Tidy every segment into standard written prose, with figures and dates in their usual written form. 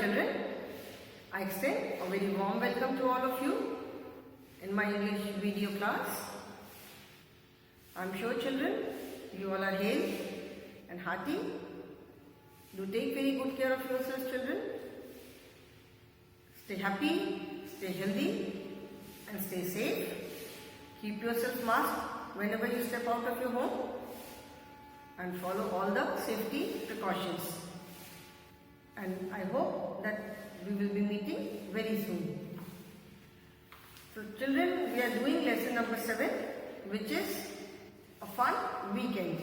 children, I extend a very warm welcome to all of you in my English video class. I am sure children, you all are hale and hearty. Do take very good care of yourselves children. Stay happy, stay healthy and stay safe. Keep yourself masked whenever you step out of your home and follow all the safety precautions. And I hope that we will be meeting very soon. So children, we are doing lesson number 7, which is a fun weekend.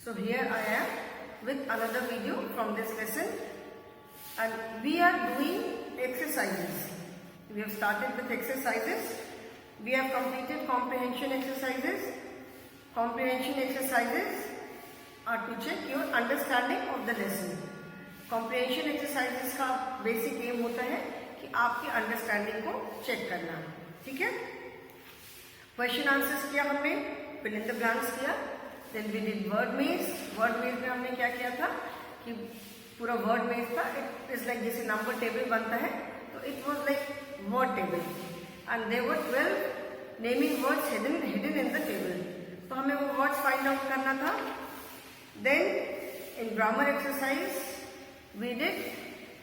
So here I am with another video from this lesson, and we are doing exercises. We have started with exercises. We have completed comprehension exercises. Comprehension exercises are to check your understanding of the lesson. Comprehension exercises का basic M होता है कि आपकी understanding को check करना, ठीक है। Question answers किया हमने, फिल इन द ब्लैंक्स किया, देन वी डिड वर्ड मेज। वर्ड मेज में हमने क्या किया था कि पूरा वर्ड मेज था। इट इज लाइक जैसे नंबर टेबल बनता है, तो it was like word table and there were 12 naming words hidden in the table. तो हमें वो वर्ड्स फाइंड आउट करना था। Then in grammar exercise we did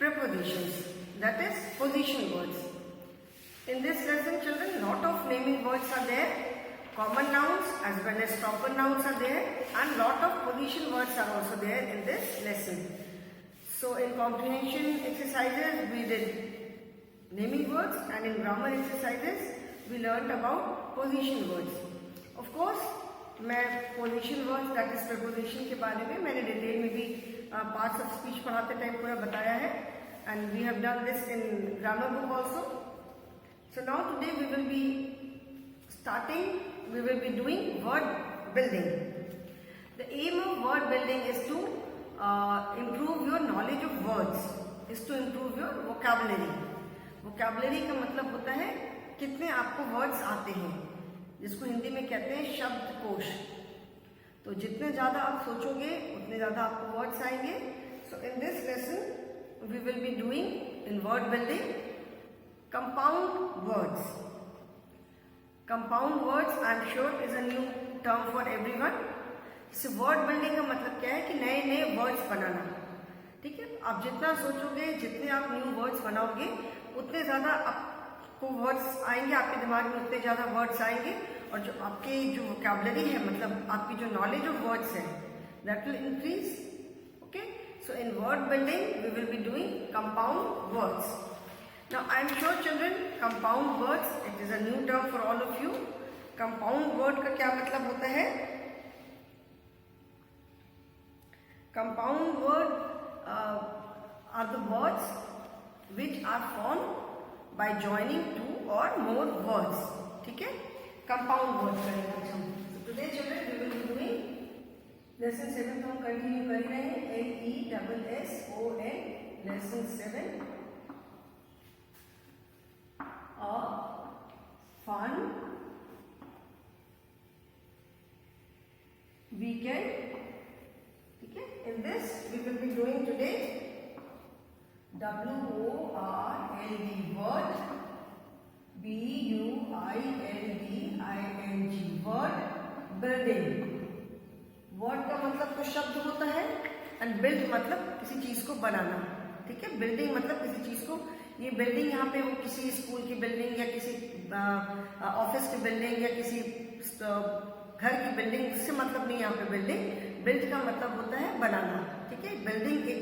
prepositions, that is position words. In this lesson children, lot of naming words are there, common nouns as well as proper nouns are there, and lot of position words are also there in this lesson. So in comprehension exercises we did naming words, and in grammar exercises we learned about position words. Of course मैं position words that is preposition के बारे में मैंने detail में भी parts of speech पढ़ाते time पूरा बताया है, and we have done this in grammar book also. So now today we will be doing word building. The aim of word building is to improve your knowledge of words, is to improve your vocabulary. Vocabulary का मतलब होता है कितने आपको words आते हैं, जिसको हिंदी में कहते हैं शब्दकोश. तो जितने ज्यादा आप सोचोगे उतने ज्यादा आपको वर्ड्स आएंगे. So in this lesson we will be doing in word building compound words. Compound words I am sure is a new term for everyone. इस वर्ड बिल्डिंग का मतलब क्या है कि नए नए वर्ड्स बनाना, ठीक है. आप जितना सोचोगे, जितने आप न्यू वर्ड्स बनाओगे, उतने ज्यादा आपको वर्ड्स आएंगे, आपके दिमाग में उतने ज्यादा वर्ड्स आएंगे, और जो आपकी जो वोकैबुलरी है, मतलब आपकी जो नॉलेज ऑफ वर्ड्स है, that will increase. Okay, so in word building we will be doing compound words. Now I am sure children, compound words it is a new term for all of you. Compound word का क्या मतलब होता है? Compound word are the words which are formed by joining two or more words, ठीक है. Compound word करेंगे हम. Today children we will be doing lesson 7. हम कंटिन्यू कर रहे हैं LESSON lesson 7, a fun weekend, ठीक है. in this we will be doing today WORD, word, BUILDING, word building. Word का मतलब तो शब्द होता है, एंड बिल्ड मतलब किसी चीज को बनाना, ठीक है. बिल्डिंग मतलब किसी चीज को, ये बिल्डिंग यहाँ पे वो किसी स्कूल की बिल्डिंग या किसी ऑफिस की बिल्डिंग या किसी घर की बिल्डिंग, इससे मतलब नहीं. यहाँ पे बिल्डिंग, बिल्ड का मतलब होता है बनाना, ठीक है. बिल्डिंग एक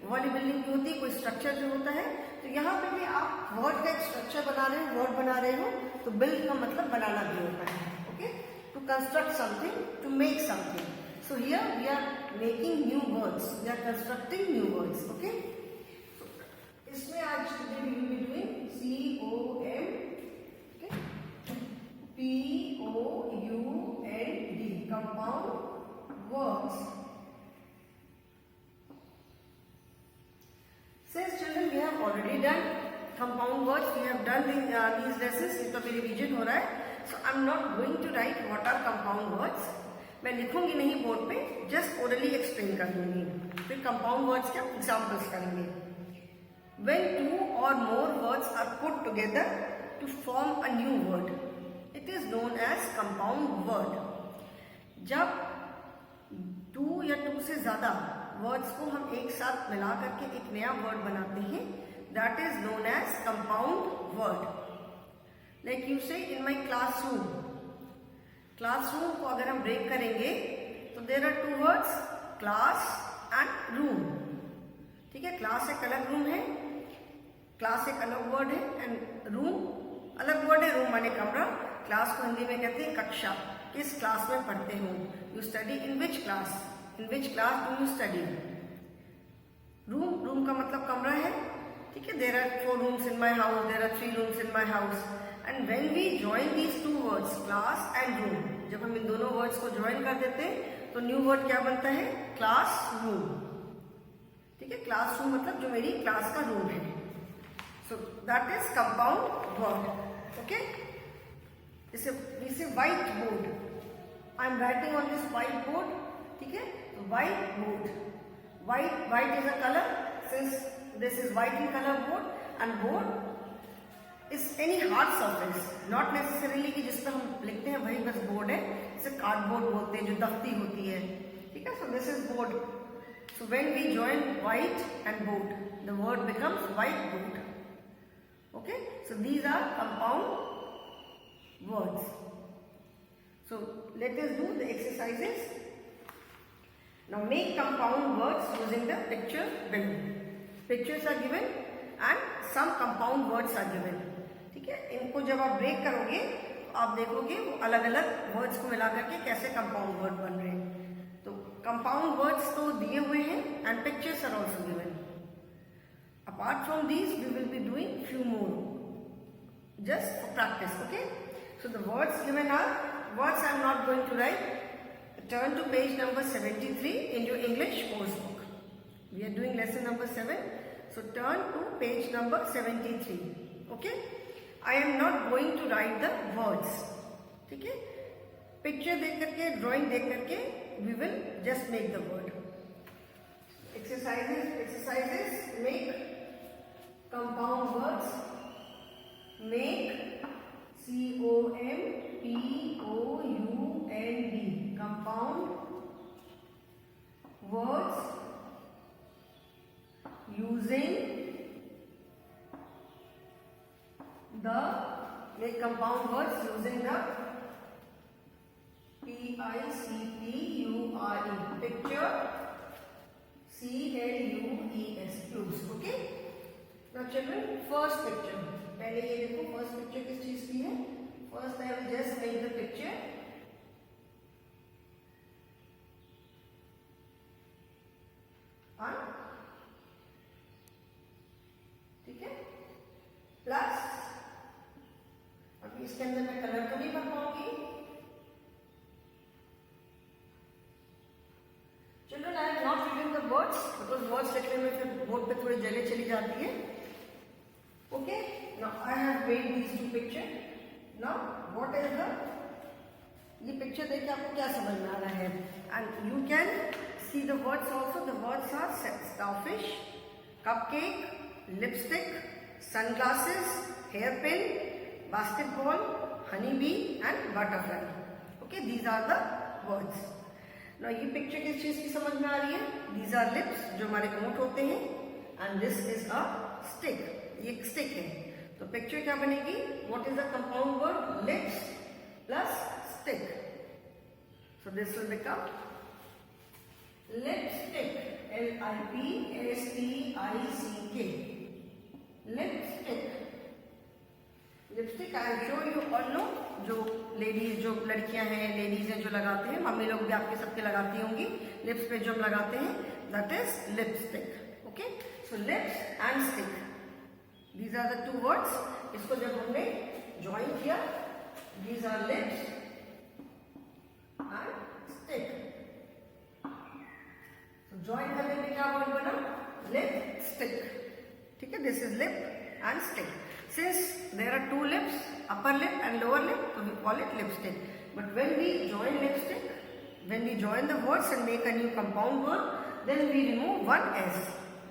वाली बिल्डिंग जो होती है, कोई स्ट्रक्चर जो होता है, तो यहाँ पे भी आप वर्ड का एक स्ट्रक्चर बना रहे हो, वर्ड बना रहे हो, तो बिल्ड का मतलब बनाना भी होता है. Okay, to construct something, to make something. So here we are making new words, we are constructing new words. Okay, इसमें आज we will be doing COMPOUND, compound words. Since children we have already done compound words, we have done these lessons, इसका भी revision हो रहा है. So I'm not going to write what are compound words. मैं लिखूंगी नहीं board पे, just orally explain कर दूंगी. फिर कंपाउंड वर्ड्स के एग्जाम्पल्स करेंगे. when two or more words are put together to form a new word. It is known as compound word. जब टू या टू से ज्यादा वर्ड्स को हम एक साथ मिला करके एक नया वर्ड बनाते हैं, that is known as compound word. Like you say in my classroom, classroom को अगर हम ब्रेक करेंगे तो there are two words, class and room. ठीक है, क्लास एक अलग रूम है, क्लास एक अलग वर्ड है एंड रूम अलग वर्ड है। रूम माने कमरा, क्लास को हिंदी में कहते हैं कक्षा। किस क्लास में पढ़ते हो, you study in which class, in which class do you study. Room, room का मतलब कमरा है। ठीक है, there are 4 rooms in my house, there are 3 rooms in my house. And when we join these 2 words class and room, जब हम इन दोनों words को ज्वाइन कर देते हैं तो न्यू वर्ड क्या बनता है, क्लास रूम। ठीक है, क्लास रूम मतलब जो मेरी क्लास का रूम है। So that is compound word. Okay, जैसे white board, I am writing on this white board. ठीक है, white board, white is a colour, since this is white in colour board. And board is any hard surface, not necessarily कि जिस पर हम लिखते हैं वही बस बोर्ड है। जैसे कार्डबोर्ड बोलते हैं जो दफ्ती होती है। ठीक है, so this is board. So when we join white and board, the word becomes whiteboard. Okay, so these are compound words. So let us do the exercises. Now make compound words using the picture below. Pictures are given and some compound words are given. ठीक है, इनको जब आप break करोगे तो आप देखोगे वो अलग अलग वर्ड्स को मिला करके कैसे कंपाउंड वर्ड बन रहे हैं। कंपाउंड वर्ड्स तो दिए हुए हैं and pictures are also given. Apart from these we will be doing few more just for practice. Okay, so the words given are, words I am not going to write. Turn to page number 73 in your English course book. We are doing lesson number 7, so turn to page number 73। Okay, I am not going to write the words. ठीक है, picture देख करके, drawing देख करके we will just make the word. Exercises, make compound words. Make compound compound words using the, make compound words using the P-I-C-T-U-R-E, picture, C-L-U-E-S, clues. Okay, now children, first picture, पहले ये देखो first picture किस चीज की है। First I will just make the picture. ठीक है, plus अभी इसके अंदर मैं कलर तो नहीं भर पाऊंगी। Children, I am not reading the words because words लिखने में फिर बोर्ड पे थोड़ी जगह चली जाती है। Okay, now I have made these 2 pictures. Now what is the, ये पिक्चर देखिए आपको क्या समझ में आ रहा है। And you can see the words also. The words are starfish, cupcake, lipstick, sunglasses, hairpin, basketball, honeybee and butterfly. Okay, these are the words. Now ये पिक्चर किस चीज की समझ में आ रही है? These are lips, जो हमारे होंठ होते हैं, and this is a stick. ये एक स्टिक है। तो पिक्चर क्या बनेगी? What is the compound word? Lips plus stick. So this will become lipstick. L-I-P-S-T-I-C-K. Lipstick. Lipstick I am sure you all know, जो लेडीज, जो लड़कियां हैं, लेडीज हैं जो लगाते हैं, मम्मी लोग भी आपके सबके लगाती होंगी, लिप्स पे जो हम लगाते हैं, that is lipstick. Okay, so lips and stick, these are the 2 words. इसको जब हमने ज्वाइन किया, दीज आर लिप्स एंड स्टिक। ज्वाइन करने में क्या वर्ड बना? लिपस्टिक। ठीक है, this is lip and stick. Since there are 2 lips, upper lip and lower lip, so we call it lipstick. But when we join lipstick, when we join the words and make a new compound word, then we remove one S.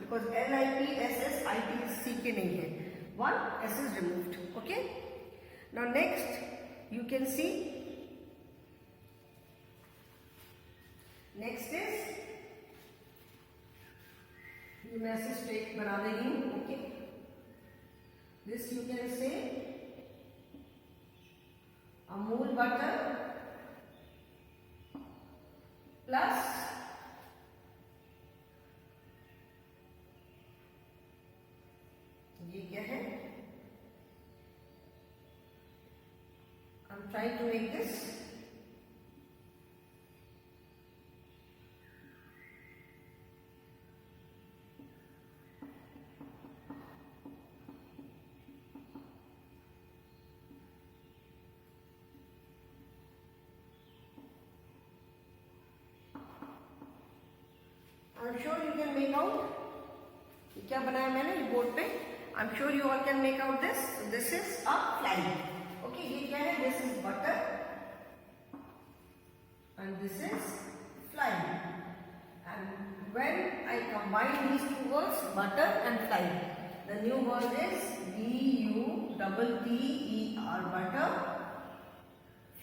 because LIPSSIT is CK नहीं है, one S is removed. Okay. Now next you can see, next is ये मैं ऐसे straight बना दे रही हूँ. Okay, this you can say Amul butter plus ये क्या है, I am trying to make this I'm sure you can make out. ये क्या बनाया मैंने ये बोर्ड पे. I'm sure you all can make out this. So this is a fly. Okay, ये क्या है? This is butter and this is fly. And when I combine these two words, butter and fly, the new word is BUTTER, butter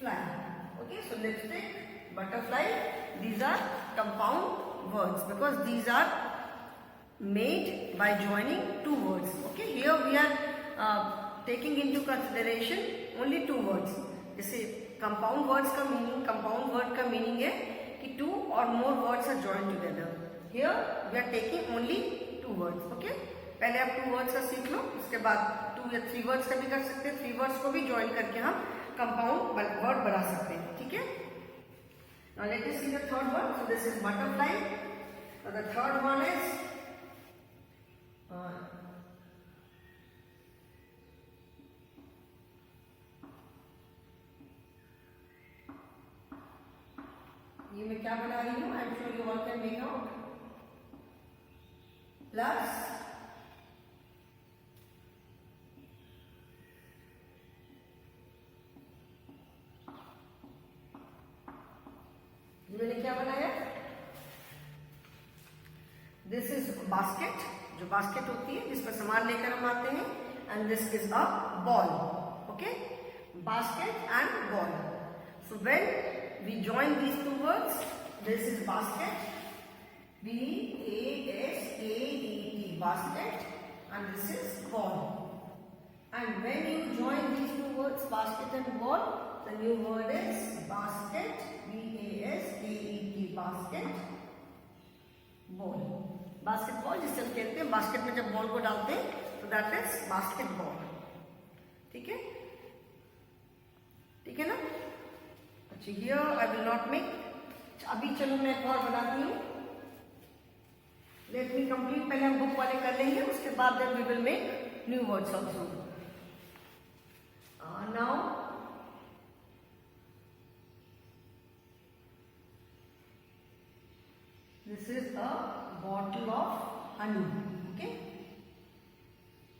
fly. Okay, so let's take butterfly. These are compound words because these are made by joining two words. Okay, here we are taking into consideration only two words. जैसे compound words का meaning, compound word का meaning है कि two or more words are joined together. Here we are taking only two words. Okay, पहले आप two words का सीख लो, उसके बाद two या three words का भी कर सकते हैं. Three words को भी join करके हम compound word बना सकते हैं. ठीक है. Now let us see the third one. So this is butterfly. So the third one is ये मैं क्या बना रही हूँ? I am sure you all can make out. Plus ये मैंने क्या बनाया? This is basket, जो बास्केट होती है जिस पर सामान लेकर हम आते हैं. And this is a ball. Okay, basket and ball. So when we join these two words, this is basket, BASKET, basket, and this is ball. And when you join these two words, basket and ball, the new word is basket, BASKET, basket, ball. Basketball जिससे हम खेलते हैं, basket में जब ball को डालते हैं तो दैट इज बास्केटबॉल. ठीक है, ठीक है ना. अच्छा, here I will not make. अभी चलो मैं एक और बनाती हूँ. Let me complete. पहले हम बुक वाले कर लेंगे, उसके बाद then we will make new words also. Now this is a bottle of honey. Okay,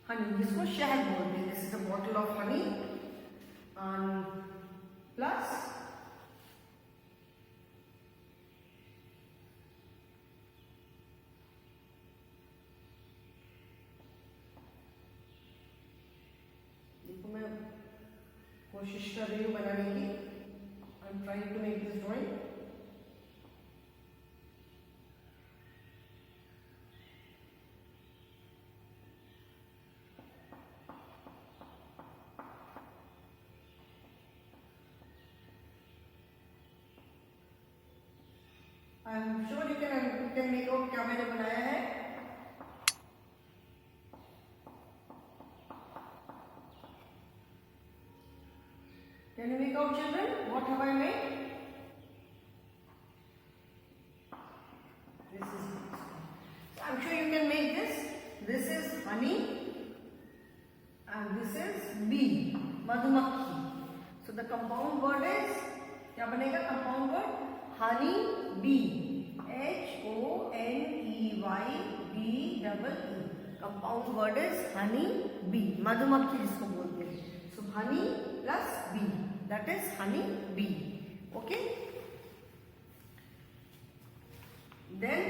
honey, जिसको शहद बोलते हैं. This is a bottle of honey and plus देखो मैं कोशिश कर रही हूँ बनाने की. I am trying to make this drawing. I am sure you can make out क्या मैंने बनाया है. Can you make out, children? What have I made? This is. So I'm sure you can make this. This is honey, and this is bee, मधुमक्खी. So the compound word is क्या बनेगा? Compound word honey bee. HONEYBEE. Compound word is honey bee. मधुमक्खी जिसको बोलते हैं. So honey plus bee, that is honey bee. Okay. Then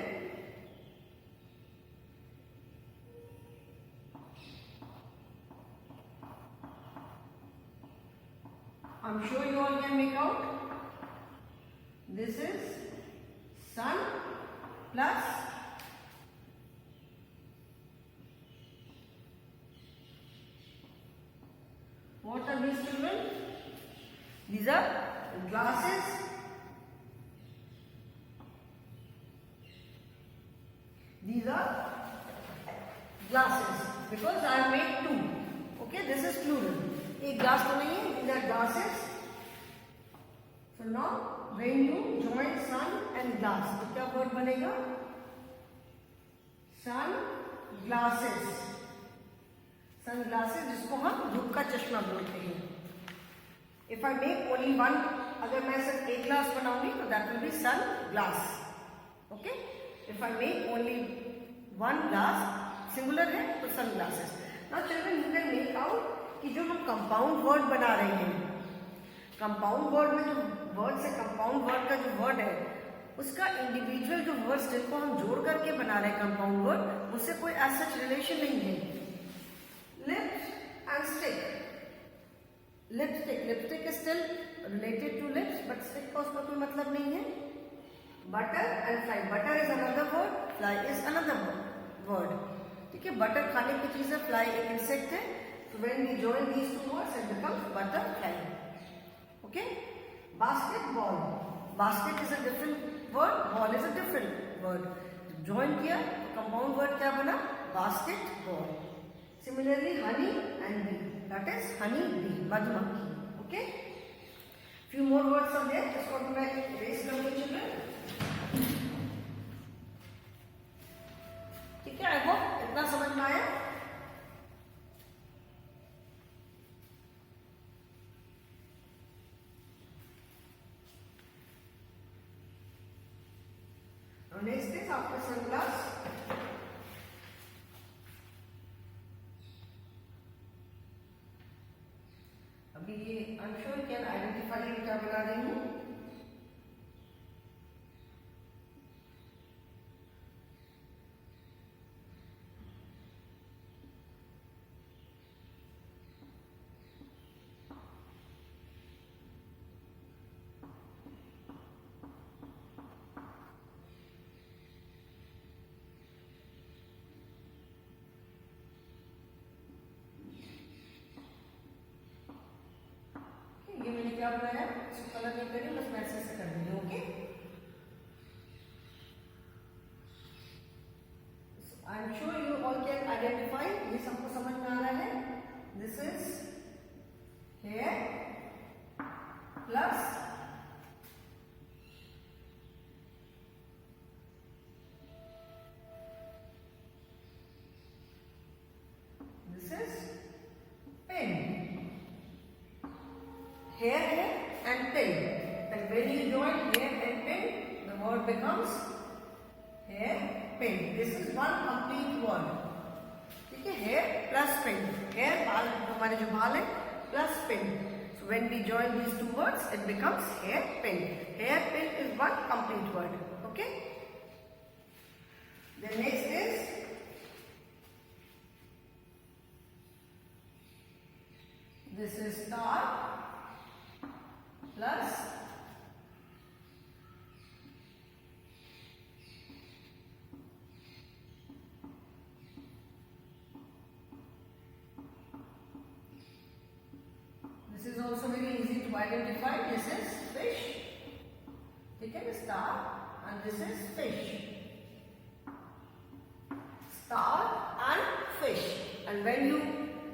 I'm sure you all can make out. This is sun plus what are these children? These are glasses. These are glasses because I made two. Okay, this is plural. एक glass तो नहीं है, these are glasses. So now when you join sun and glass, तो क्या word बनेगा? Sun glasses. Sun glasses जिसको हम धूप का चश्मा बोलते हैं. If I make only one, अगर मैं सिर्फ एक glass बनाऊंगी तो that will be sun glass. Okay? If I make only one glass, singular है तो sun glasses. Now children, you can make out कि जो हम कंपाउंड वर्ड बना रहे हैं, कंपाउंड वर्ड में जो वर्ड से कंपाउंड वर्ड का जो वर्ड है उसका इंडिविजुअल जो वर्ड्स जिनको हम जोड़ करके बना रहे हैं कंपाउंड वर्ड, उससे कोई ऐसा रिलेशन नहीं है. Lips and stick. Lipstick is still related to lips but stick का उसका कोई मतलब नहीं है. Butter and fly. Butter is another word, fly is another word. ठीक है, बटर खाने की चीज है, फ्लाई एक इंसेक्ट है. So when we join these two words, it becomes butterfly. Okay? Basketball. Basket is a different word. Ball is a different word. Join किया, compound word क्या बना? Basketball. Similarly, honey and bee. That is honey bee. मधुमक्खी. Okay? Few more words are there. इसको मैं erase कर दूँ children. ठीक है? I hope इतना समझ में आया. Next is after sunglass. अभी ये I'm sure you can identify ये क्या बना रही हूँ. ये मैंने क्या बनाया, इसको कलर नहीं करी, बस मैसेज से कर देंगे. Okay, I am sure you all can identify. ये सबको समझ में आ रहा है. This is hair plus this is pen. Hair and pen. And when you join hair and pen, the word becomes hair pen. This is one complete word. ठीक है, hair plus pen. Hair बाल, हमारे जो बाल है, plus pen. So when we join these two words, it becomes hair pen. Hair pen is one complete word. Okay. The next is this is star plus this is also very easy to identify. This is fish. Take a star and this is fish. Star and fish. And when you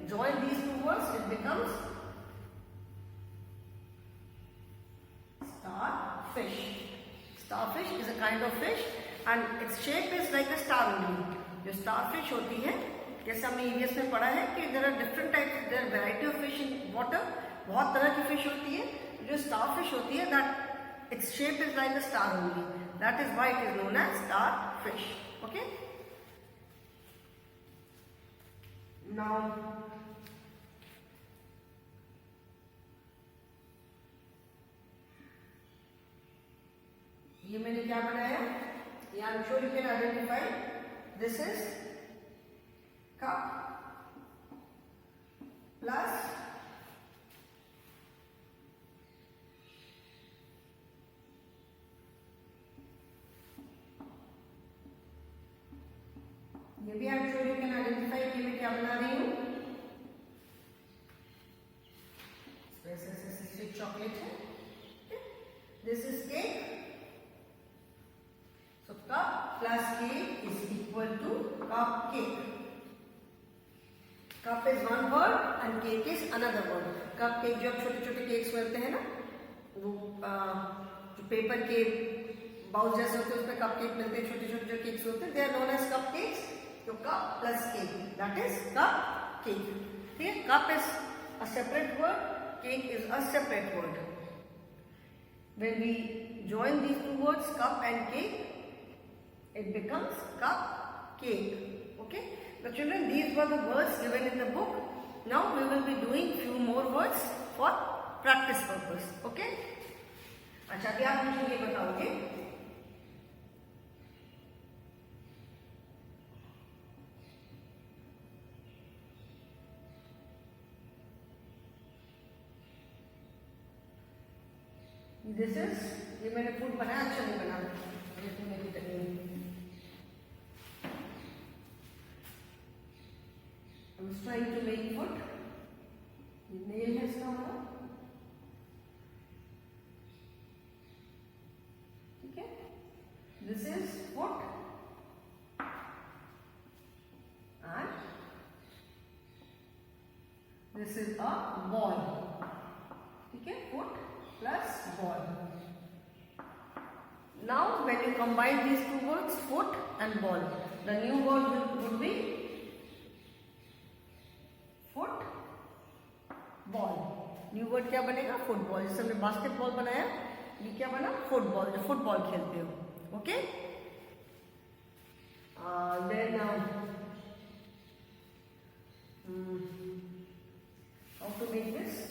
join these two words, it becomes starfish. Starfish is a kind of fish and its shape is like a star only. जो starfish होती है, जैसे हमने EVS में पढ़ा है कि there are different types, there are variety of fish in water. बहुत तरह की fish होती है. जो starfish होती है, that its shape is like a star only. That is why it is known as starfish. Okay. Now ये मैंने क्या बनाया, ये आई am sure you can identify. This is cup plus ये भी आप श्योर यू कैन आइडेंटिफाई कि मैं क्या बना रही हूँ। स्वीट चॉकलेट है, this is cake, so cup plus cake is equal to cup cake. Cup is one word and cake is another word. Cup cake जो छोटे छोटे केक्स मिलते हैं ना, वो जो पेपर के बाउल जैसे होते हैं उसमें कप केक मिलते हैं, छोटे छोटे जो केक्स होते हैं, they are known as cupcakes. तो cup plus cake that is cupcake. ठीक है, cup is a separate word, cake is a separate word. When we join these two words cup and cake, it becomes cup cake. Okay, the children, these were the words given in the book. Now we will be doing few more words for practice purpose. Okay, अच्छा अभी आप मुझे ये बताओगे this is, ये मैंने food बनाया, अच्छा नहीं बना, ये तो मेरी technique. I was trying to make food. ये नेल है इसका हमारा, ठीक है। This is foot and this is a ball, ठीक है, foot plus ball. Now when you combine these two words, foot and ball, the new word would be foot ball. New word क्या बनेगा? Football. जैसे हमने basketball बनाया, ये क्या बना? फुटबॉल, जो फुटबॉल खेलते हो। Okay, then how to make this?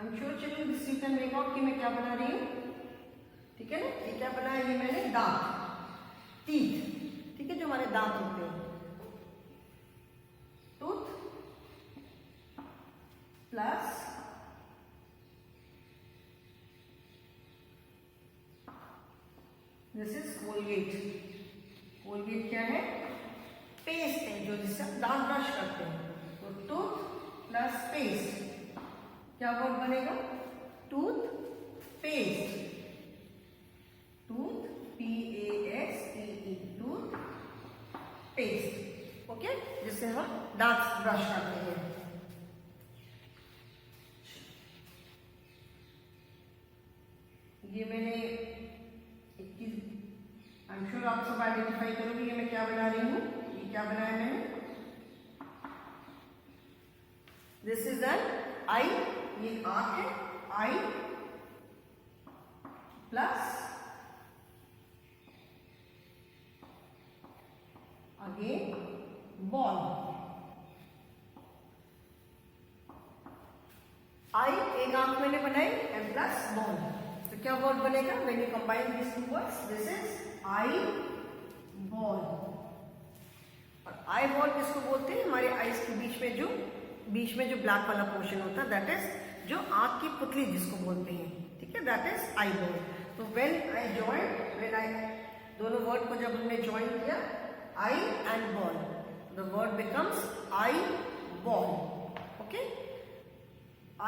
I'm sure children this you can make out कि मैं क्या बना रही हूँ, ठीक है ना। ये क्या बनाया? ये मैंने दांत, टीथ, ठीक है, जो हमारे दांत होते हैं, tooth plus this is Colgate. Colgate क्या है? पेस्ट है, जो जिससे हम दांत ब्रश करते हैं। तो टूथ प्लस पेस्ट, क्या वर्ड बनेगा? Tooth paste, tooth PASTE, tooth paste. Okay, जिससे हम दांत ब्रश करते हैं। ये मैंने एक चीज, आई एम श्योर आप सब आइडेंटिफाई करोगे, ये मैं क्या बना रही हूँ। ये क्या बनाया मैंने? दिस इज एन आई, ये आंख है, आई प्लस अगेन बॉल। आई एक आंख मैंने बनाई एंड प्लस बॉल, तो क्या वर्ड बनेगा? When you combine this two words, this is I ball. और आई बॉल किसको बोलते हैं? हमारे आईज के बीच में जो ब्लैक वाला पोर्शन होता है, दैट इज जो आंख की पुतली जिसको बोलते हैं, ठीक है, दैट इज आई बॉल। तो व्हेन आई दोनों वर्ड को जब हमने ज्वाइन किया, eye and ball, the word becomes eyeball. Okay,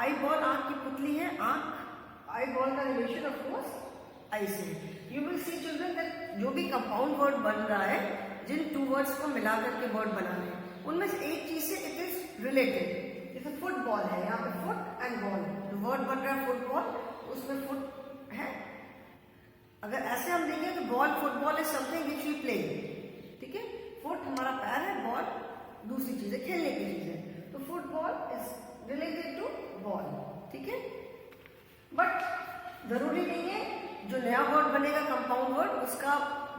eyeball आंख की पुतली है, आंख आई बॉल का रिलेशन ऑफ कोर्स आई से। You will see children that जो भी कंपाउंड वर्ड बन रहा है, जिन टू वर्ड्स को मिलाकर के वर्ड बना रहे हैं, उनमें से एक चीज से इट इज रिलेटेड। जैसे फुटबॉल है, यहाँ पे फुट एंड बॉल, जो वर्ड बन रहा है फुटबॉल, उसमें फुट है। अगर ऐसे हम देखें तो ball, football is something which we play, ठीक है। फुट हमारा पैर है, बॉल दूसरी चीज है, खेलने की चीज है। तो football is related to ball, ठीक है। बट जरूरी नहीं है जो नया वर्ड बनेगा कंपाउंड वर्ड, उसका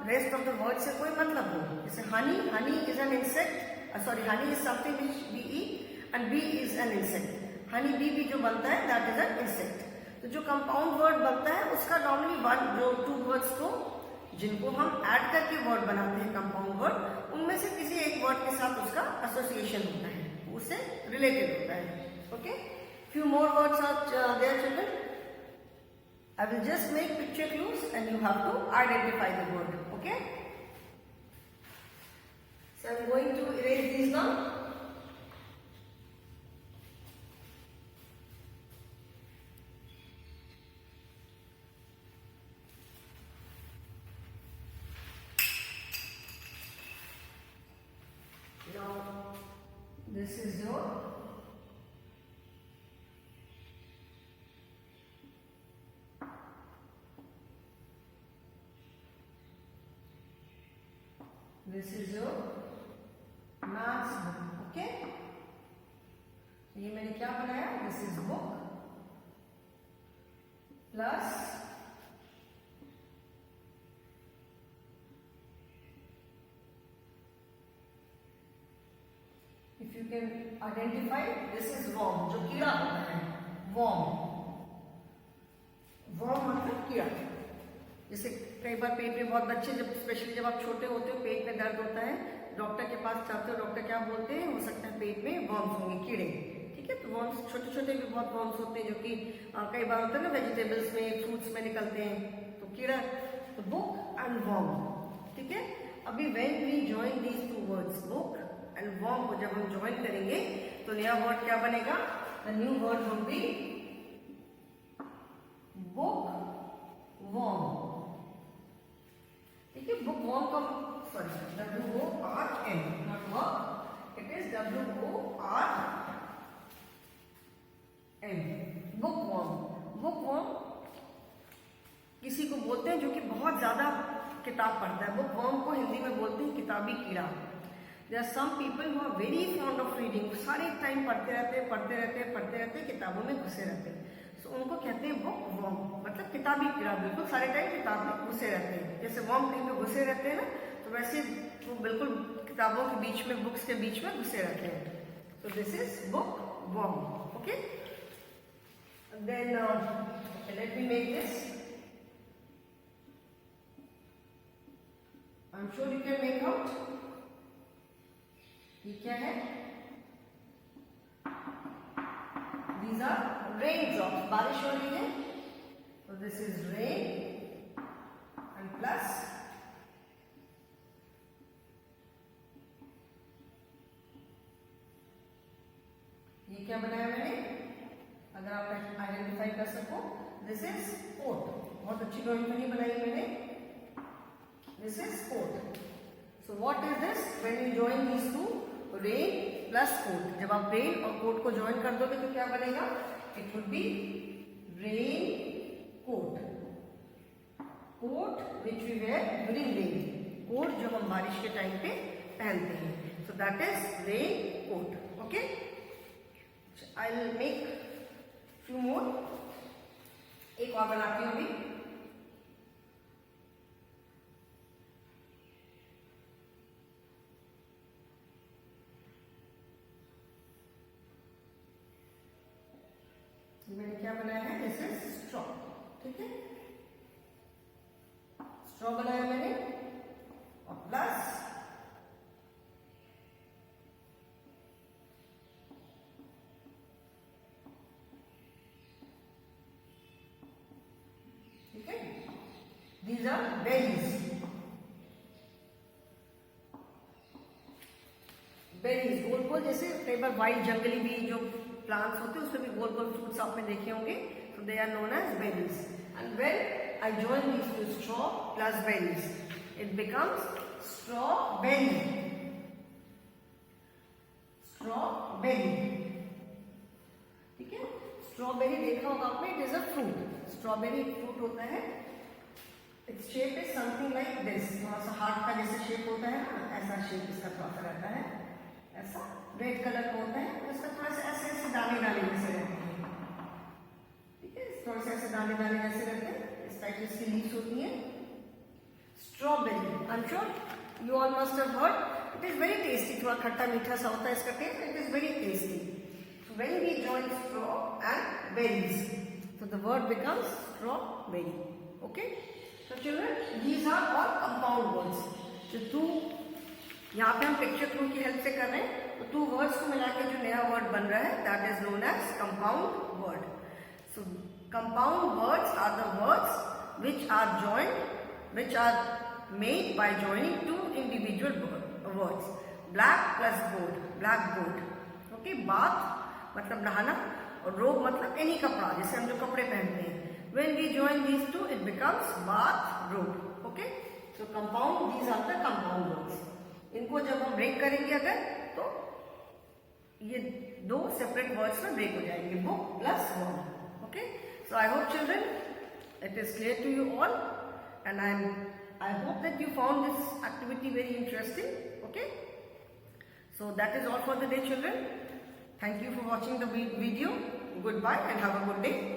रेस्ट ऑफ द वर्ड से कोई मतलब हो। जैसे honey, honey is an insect, sorry honey is something which we eat and bee is an insect. Honey bee भी जो बनता है दैट इज एन इंसेक्ट। तो जो कंपाउंड वर्ड बनता है उसका नॉर्मली जो टू वर्ड्स को जिनको हम ऐड करके वर्ड बनाते हैं कंपाउंड वर्ड, उनमें से किसी एक वर्ड के साथ उसका एसोसिएशन होता है। उससे रिलेटेड होता है. Okay, few more words are there, children. I will just make picture clues and you have to identify the word. Okay, so I am going to erase these now. This is your maths book. Okay, ये मैंने क्या बनाया? This is book plus if you can identify, this is worm, जो कीड़ा होता है. worm मतलब कीड़ा. जैसे कई बार पेट में बहुत बच्चे, जब स्पेशली जब आप छोटे होते हो, पेट में दर्द होता है, डॉक्टर के पास जाते हो, डॉक्टर क्या बोलते हैं? हो सकता है पेट में वर्म्स होंगे, कीड़े. ठीक है, तो वर्म्स छोटे छोटे भी बहुत वर्म्स होते हैं, जो कि कई बार होता है ना, वेजिटेबल्स में, फ्रूट्स में निकलते हैं, तो कीड़ा. तो बुक एंड वर्म. ठीक है, अभी when we join these two words, book and worm को जब हम ज्वाइन करेंगे तो नया वर्ड क्या बनेगा? The new word will be book worm. ठीक है, बुक वर्म का sorry WORM, not work, it is WORM. Book worm. Book worm किसी को बोलते हैं जो कि बहुत ज्यादा किताब पढ़ता है. बुक वर्म को हिंदी में बोलते हैं किताबी कीड़ा. There are some people who are very fond of reading. सारे टाइम पढ़ते रहते, किताबों में घुसे रहते हैं. So उनको कहते हैं बुक वर्म, मतलब किताबी कीड़ा. बिल्कुल सारे टाइम किताब में घुसे रहते हैं. जैसे वर्म कहीं पे घुसे रहते हैं ना, तो वैसे वो बिल्कुल किताबों के बीच में, बुक्स के बीच में घुसे रहते हैं. So this is book worm. Okay. Then let me make this. I'm sure you can make out. ये क्या है? These are raindrops. बारिश हो रही है, so this is rain and plus ये क्या बनाया मैंने? अगर आप आइडेंटिफाई कर सको, दिस इज कोट. बहुत अच्छी ड्राइंग बनी बनाई मैंने. This is coat. So what is this? When you join these two, rain plus coat. जब आप रेन और कोट को ज्वाइन कर दोगे तो क्या बनेगा? It would be rain coat. Coat which we wear during rain. Coat जो हम बारिश के टाइम पे पहनते हैं. So that is rain coat. Okay, I will make few more. एक और बनाती हूँ अभी. मैंने क्या बनाया है? This is straw. ठीक है, स्ट्रॉ बनाया मैंने और प्लस ठीक है, दीज आर बेरीज. बेरीज गोल गोल, जैसे कई बार वाइट जंगली भी जो प्लांट्स होते हैं उसमें भी गोल गोल फ्रूट्स आपने देखे होंगे. तो they are known as berries. And when I join these two, straw plus berries, it becomes strawberry. Strawberry. ठीक है, स्ट्रॉबेरी देखा होगा आपने. It is a fruit. Strawberry एक फ्रूट होता है. Its shape is something like this. थोड़ा सा हार्ट का जैसे शेप होता है ना, ऐसा शेप इसका थोड़ा सा रहता है. ऐसा रेड कलर का होता है. इसका थोड़ा सा ऐसे ऐसे दाने दाने जैसे रहते हैं. ठीक है, थोड़ा सा ऐसे दाने दाने जैसे रहते हैं. इस टाइप की इसकी लीव्स होती हैं. Strawberry, I am sure you all must have heard. It is very tasty. थोड़ा खट्टा मीठा सा होता है इसका taste. It is very tasty. So when we join straw and berries, so the word becomes strawberry. Okay, so children, these are all compound words. जो to यहाँ पे हम पिक्चर क्लू की हेल्प से कर रहे हैं. तो टू वर्ड्स को मिला के जो नया वर्ड बन रहा है that is known as compound word. So compound words are the words which are joined, which are made by joining two individual words. Black plus board, blackboard. Okay, bath मतलब नहाना और robe मतलब any कपड़ा, जैसे हम जो कपड़े पहनते हैं. When we join these two, it becomes bath, robe. Okay, so compound, these are the compound words. इनको जब हम break करेंगे अगर तो ये दो separate words में break हो जाएंगे, book plus word. Okay, so I hope children it is clear to you all, and I hope that you found this activity very interesting. Okay, so that is all for the day, children. Thank you for watching the video. Goodbye and have a good day.